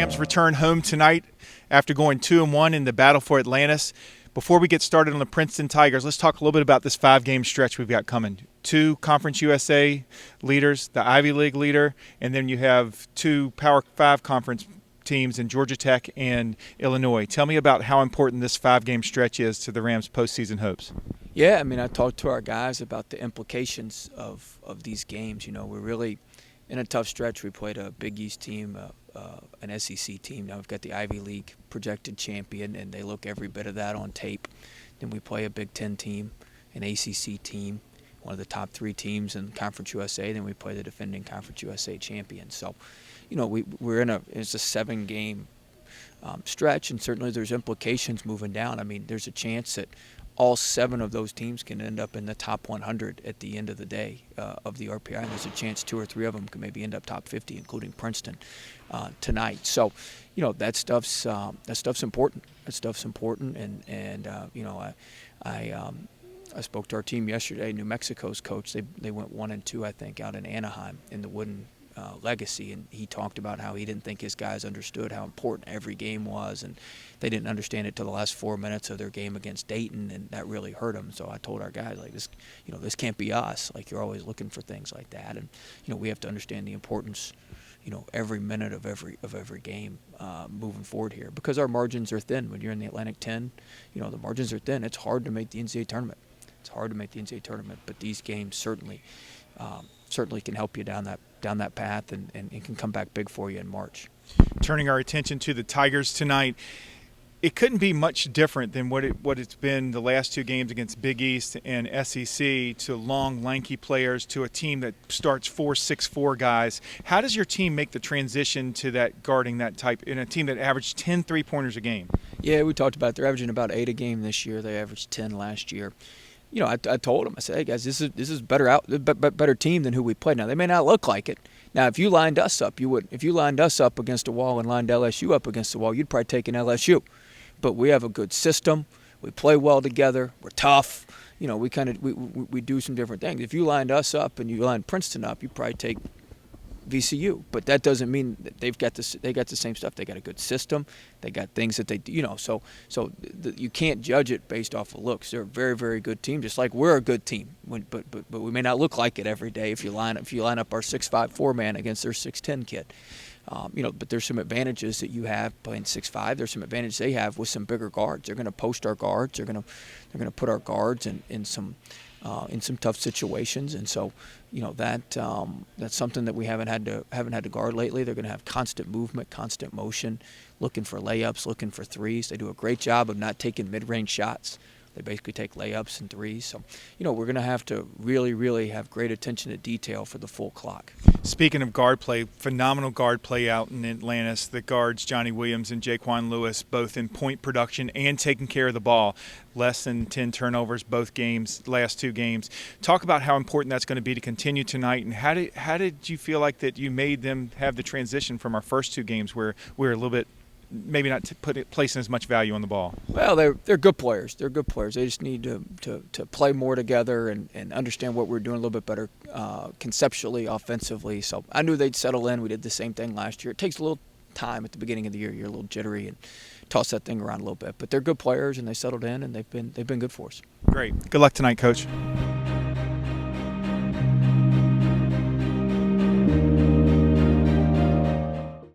Rams return home tonight after going 2-1 in the battle for Atlantis. Before we get started on the Princeton Tigers, let's talk a little bit about this 5-game stretch we've got coming. 2 Conference USA leaders, the Ivy League leader, and then you have 2 Power 5 conference teams in Georgia Tech and Illinois. Tell me about how important this 5-game stretch is to the Rams' postseason hopes. Yeah, I mean, I talked to our guys about the implications of these games. You know, we're really in a tough stretch. We played a Big East team, an SEC team. Now we've got the Ivy League projected champion, and they look every bit of that on tape. Then we play a Big Ten team, an ACC team, one of the top 3 teams in Conference USA. Then we play the defending Conference USA champion. So, you know, it's a 7-game stretch, and certainly there's implications moving down. I mean, there's a chance that all 7 of those teams can end up in the top 100 at the end of the day of the RPI, and there's a chance 2 or 3 of them can maybe end up top 50, including Princeton tonight. So, you know, that stuff's important. That stuff's important, and you know, I spoke to our team yesterday. New Mexico's coach, they went 1-2, I think, out in Anaheim in the Wooden Legacy, and he talked about how he didn't think his guys understood how important every game was, and they didn't understand it till the last 4 minutes of their game against Dayton, and that really hurt them. So I told our guys, like, this, you know, this can't be us. Like, you're always looking for things like that, and you know, we have to understand the importance, you know, every minute of every game moving forward here, because our margins are thin. When you're in the Atlantic 10, you know, the margins are thin. It's hard to make the NCAA tournament. It's hard to make the NCAA tournament, but these games certainly can help you down that path and can come back big for you in March. Turning our attention to the Tigers tonight, it couldn't be much different than what it's been the last 2 games against Big East and SEC, to long, lanky players, to a team that starts 4-6-4 guys. How does your team make the transition to that, guarding that type in a team that averaged 10 3-pointers a game? Yeah, we talked about it. They're averaging about 8 a game this year. They averaged 10 last year. You know, I told them, I said, hey guys, this is better team than who we played. Now, they may not look like it. Now, if you lined us up, you wouldn't. If you lined us up against a wall and lined LSU up against the wall, you'd probably take an LSU. But we have a good system. We play well together. We're tough. You know, we do some different things. If you lined us up and you lined Princeton up, you'd probably take VCU, but that doesn't mean that they got the same stuff. They got a good system. They got things that they, you know, so you can't judge it based off of looks. They're a very, very good team, just like we're a good team. But we may not look like it every day if you line up our 6'5" 4-man against their 6'10" kid. You know, but there's some advantages that you have playing 6'5". There's some advantages they have with some bigger guards. They're going to post our guards. They're going to put our guards in some tough situations, and so, you know, that's something that we haven't had to guard lately. They're going to have constant movement, constant motion, looking for layups, looking for threes. They do a great job of not taking mid-range shots. They basically take layups and threes. So, you know, we're going to have to really, really have great attention to detail for the full clock. Speaking of guard play, phenomenal guard play out in Atlantis. The guards, Johnny Williams and Jaquan Lewis, both in point production and taking care of the ball. Less than 10 turnovers both games, last 2 games. Talk about how important that's going to be to continue tonight, and how did you feel like that you made them have the transition from our first 2 games where we were a little bit maybe not placing as much value on the ball? Well, they're good players. They're good players. They just need to play more together and understand what we're doing a little bit better conceptually, offensively. So I knew they'd settle in. We did the same thing last year. It takes a little time at the beginning of the year. You're a little jittery and toss that thing around a little bit. But they're good players, and they settled in, and they've been good for us. Great. Good luck tonight, Coach.